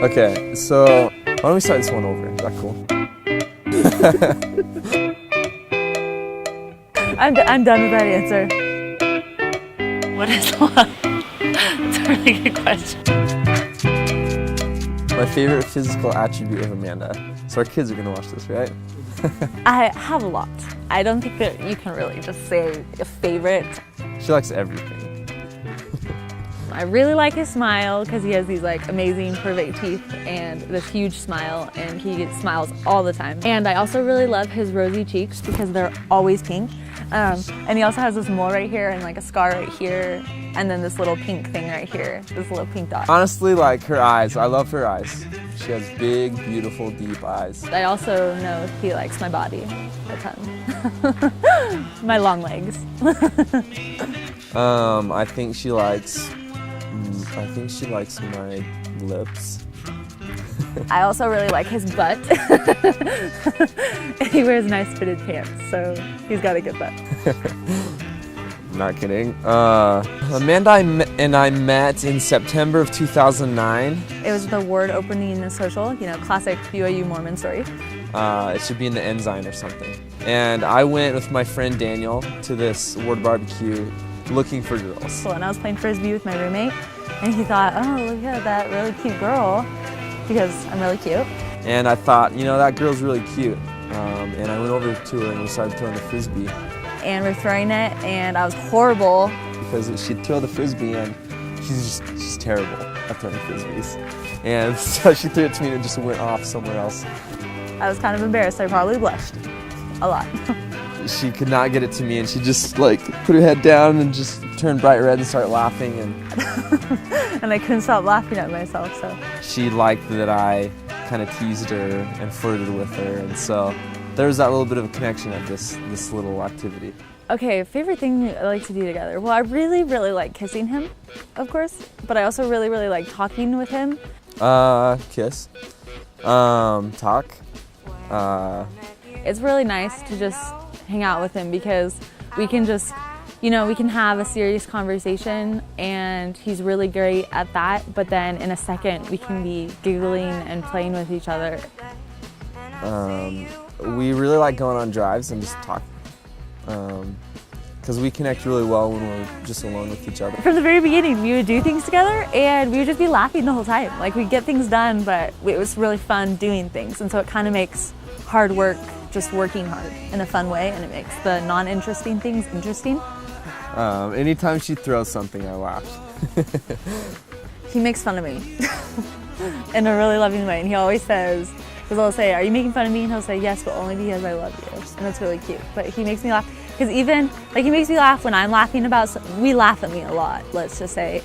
Okay, so why don't we start this one over? Is that cool? I'm done with that answer. What is love? It's a really good question. My favorite physical attribute of Amanda. So our kids are gonna watch this, right? I have a lot. I don't think that you can really just say a favorite. She likes everything. I really like his smile because he has these like amazing perfect teeth and this huge smile, and he smiles all the time. And I also really love his rosy cheeks because they're always pink. And he also has this mole right here and like a scar right here, and then this little pink thing right here, this little pink dot. Honestly, like her eyes, I love her eyes. She has big, beautiful, deep eyes. I also know he likes my body a ton. My long legs. I think she likes my lips. I also really like his butt. He wears nice fitted pants, so he's got a good butt. Not kidding. Amanda and I met in September of 2009. It was the word opening social, you know, classic BYU Mormon story. It should be in the Ensign or something. And I went with my friend Daniel to this word barbecue looking for girls. So when I was playing Frisbee with my roommate, and he thought, oh, look at that really cute girl, because I'm really cute. And I thought, you know, that girl's really cute. And I went over to her and we started throwing the Frisbee. And we're throwing it, and I was horrible. Because she'd throw the Frisbee and she's terrible at throwing Frisbees. And so she threw it to me and it just went off somewhere else. I was kind of embarrassed. I probably blushed a lot. She could not get it to me and she just like put her head down and just turned bright red and started laughing. And I couldn't stop laughing at myself, so. She liked that I kind of teased her and flirted with her, and so there was that little bit of a connection at this little activity. Okay, favorite thing I like to do together. Well, I really, really like kissing him, of course, but I also really, really like talking with him. Kiss. Talk. It's really nice to just hang out with him because we can just, you know, we can have a serious conversation, and he's really great at that, but then in a second we can be giggling and playing with each other. We really like going on drives and just talking. Because we connect really well when we're just alone with each other. From the very beginning, we would do things together and we would just be laughing the whole time. Like, we'd get things done, but it was really fun doing things, and so it kind of makes hard work just working hard in a fun way, and it makes the non-interesting things interesting. Anytime she throws something, I laugh. He makes fun of me in a really loving way, and he always says, because I'll say, are you making fun of me? And he'll say, yes, but only because I love you. And that's really cute. But he makes me laugh, because even, like, he makes me laugh when I'm laughing about, we laugh at me a lot, let's just say.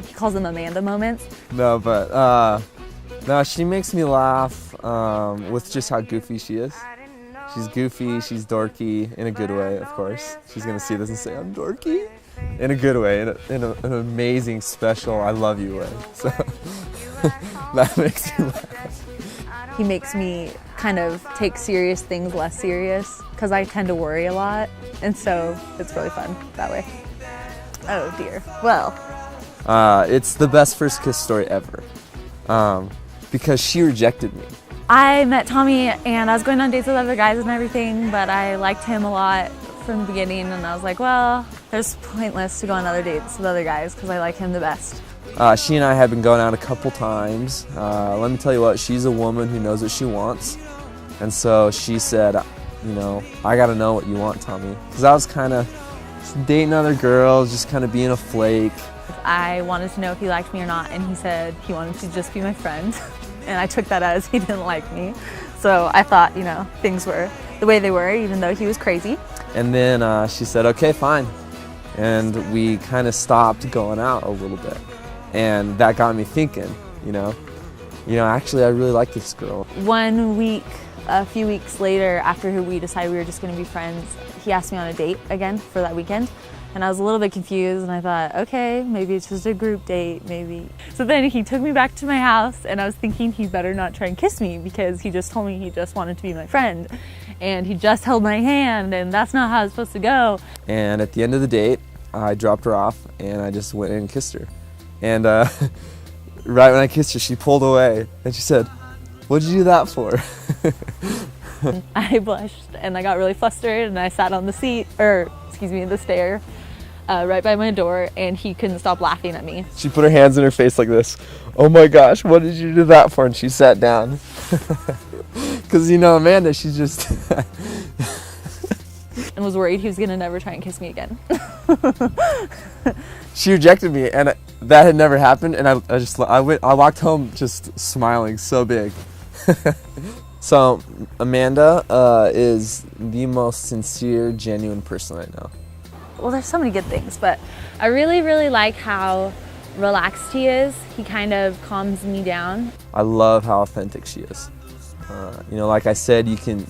He calls them Amanda moments. No, but, no, she makes me laugh with just how goofy she is. She's goofy, she's dorky, in a good way, of course. She's gonna see this and say, I'm dorky. In a good way, in an amazing, special, I love you way. So, that makes me laugh. He makes me kind of take serious things less serious, because I tend to worry a lot, and so it's really fun that way. Oh dear. Well. It's the best first kiss story ever, because she rejected me. I met Tommy and I was going on dates with other guys and everything, but I liked him a lot from the beginning, and I was like, well, it's pointless to go on other dates with other guys because I like him the best. She and I have been going out a couple times. Let me tell you what, she's a woman who knows what she wants. And so she said, you know, I gotta know what you want, Tommy. Because I was kind of dating other girls, just kind of being a flake. I wanted to know if he liked me or not, and he said he wanted to just be my friend. And I took that as he didn't like me. So I thought, you know, things were the way they were, even though he was crazy. And then she said, okay, fine. And we kind of stopped going out a little bit. And that got me thinking, you know, actually I really like this girl. 1 week, a few weeks later, after we decided we were just gonna be friends, he asked me on a date again for that weekend. And I was a little bit confused, and I thought, okay, maybe it's just a group date, maybe. So then he took me back to my house, and I was thinking he better not try and kiss me because he just told me he just wanted to be my friend. And he just held my hand, and that's not how it's supposed to go. And at the end of the date, I dropped her off, and I just went in and kissed her. And right when I kissed her, she pulled away and she said, "What'd you do that for?" I blushed and I got really flustered and I sat on the seat, or excuse me, the stair, right by my door, and he couldn't stop laughing at me. She put her hands in her face like this. "Oh my gosh, what did you do that for?" And she sat down. Because, you know, Amanda, she's just... and was worried he was gonna never try and kiss me again. She rejected me, and that had never happened, and I walked home just smiling so big. So Amanda is the most sincere, genuine person I know. Well, there's so many good things, but I really, really like how relaxed he is. He kind of calms me down. I love how authentic she is. You know, like I said, you can,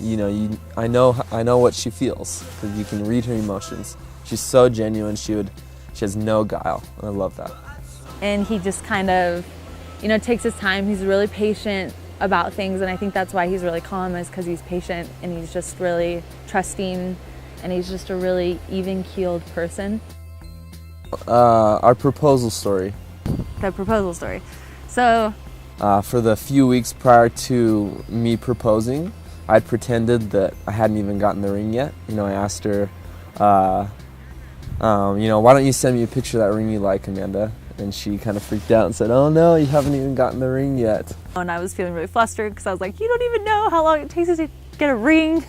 I know what she feels, because you can read her emotions. She's so genuine. She has no guile, and I love that. And he just kind of, takes his time. He's really patient about things, and I think that's why he's really calm, is because he's patient and he's just really trusting, and he's just a really even-keeled person. Our proposal story. The proposal story. So, for the few weeks prior to me proposing, I'd pretended that I hadn't even gotten the ring yet. I asked her, "Why don't you send me a picture of that ring you like, Amanda?" And she kind of freaked out and said, "Oh no, you haven't even gotten the ring yet." And I was feeling really flustered because I was like, "You don't even know how long it takes to get a ring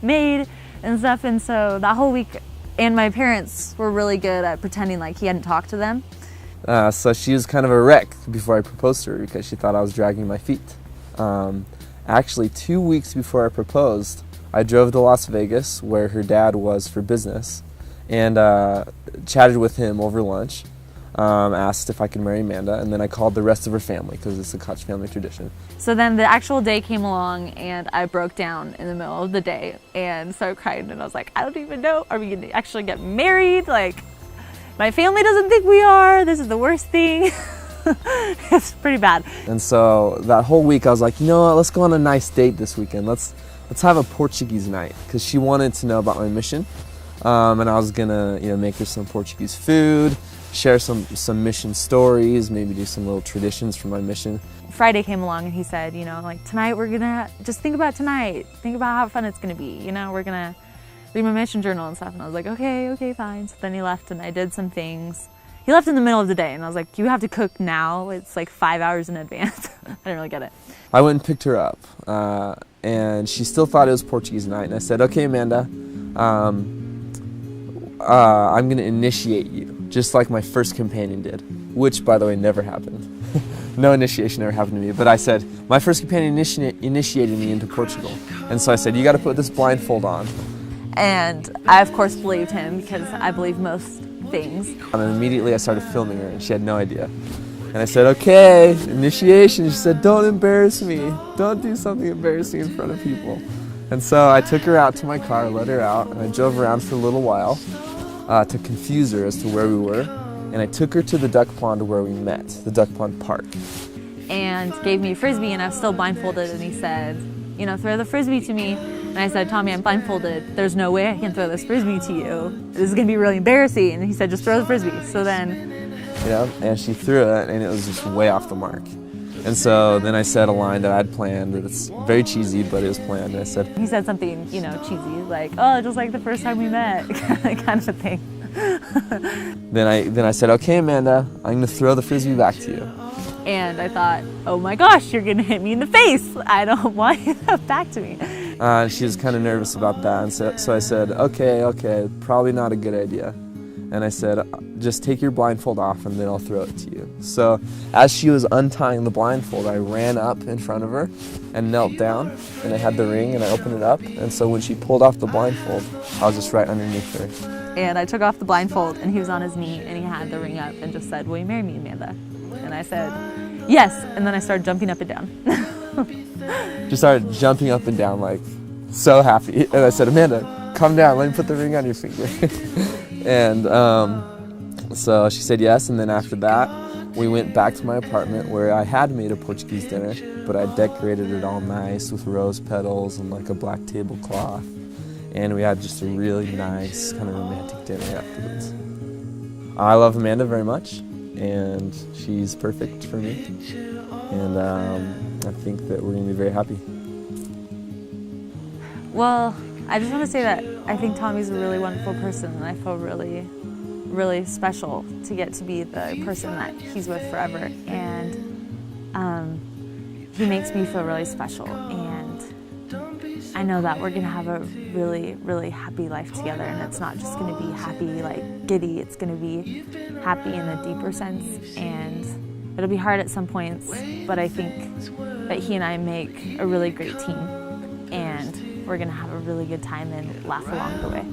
made and stuff." And so that whole week, and my parents were really good at pretending like he hadn't talked to them. So she was kind of a wreck before I proposed to her because she thought I was dragging my feet. Actually, 2 weeks before I proposed, I drove to Las Vegas, where her dad was for business, and chatted with him over lunch. Asked if I could marry Amanda, and then I called the rest of her family because it's a Koch family tradition. So then the actual day came along, and I broke down in the middle of the day and started crying, and I was like, "I don't even know, are we going to actually get married? Like, my family doesn't think we are. This is the worst thing." It's pretty bad. And so that whole week I was like, "You know what, let's go on a nice date this weekend. Let's have a Portuguese night," because she wanted to know about my mission. And I was gonna, make her some Portuguese food, share some mission stories, maybe do some little traditions from my mission. Friday came along and he said, "Tonight we're gonna just think about tonight. Think about how fun it's gonna be. We're gonna read my mission journal and stuff." And I was like, okay, fine. So then he left and I did some things. He left in the middle of the day and I was like, "You have to cook now. It's like 5 hours in advance." I didn't really get it. I went and picked her up, and she still thought it was Portuguese night. And I said, "Okay, Amanda, I'm gonna initiate you, just like my first companion did," which, by the way, never happened. No initiation ever happened to me, but I said, my first companion initiated me into Portugal. And so I said, "You gotta put this blindfold on." And I, of course, believed him because I believe most things. And then immediately I started filming her, and she had no idea. And I said, "Okay, initiation." She said, "Don't embarrass me. Don't do something embarrassing in front of people." And so I took her out to my car, let her out, and I drove around for a little while to confuse her as to where we were. And I took her to the duck pond where we met, the duck pond park. And gave me a Frisbee, and I was still blindfolded, and he said, "Throw the Frisbee to me." And I said, "Tommy, I'm blindfolded. There's no way I can throw this Frisbee to you. This is gonna be really embarrassing." And he said, "Just throw the Frisbee." So then, and she threw it, and it was just way off the mark. And so then I said a line that I'd planned. It's very cheesy, but it was planned. And I said, he said something, cheesy, like, "Oh, just like the first time we met," kind of a thing. Then I said, "Okay, Amanda, I'm gonna throw the Frisbee back to you." And I thought, "Oh my gosh, you're gonna hit me in the face. I don't want you back to me." She was kind of nervous about that, and so I said, okay, probably not a good idea. And I said, "Just take your blindfold off and then I'll throw it to you." So as she was untying the blindfold, I ran up in front of her and knelt down, and I had the ring and I opened it up. And so when she pulled off the blindfold, I was just right underneath her. And I took off the blindfold and he was on his knee and he had the ring up and just said, "Will you marry me, Amanda?" And I said, "Yes." And then I started jumping up and down. She started jumping up and down, like, so happy. And I said, "Amanda, calm down, let me put the ring on your finger." And so she said yes, and then after that, we went back to my apartment where I had made a Portuguese dinner, but I decorated it all nice with rose petals and like a black tablecloth. And we had just a really nice kind of romantic dinner afterwards. I love Amanda very much. and she's perfect for me. And I think that we're going to be very happy. Well, I just want to say that I think Tommy's a really wonderful person, and I feel really, really special to get to be the person that he's with forever. And he makes me feel really special, and I know that we're gonna have a really, really happy life together, and it's not just gonna be happy like giddy, it's gonna be happy in a deeper sense, and it'll be hard at some points, but I think that he and I make a really great team, and we're gonna have a really good time and laugh along the way.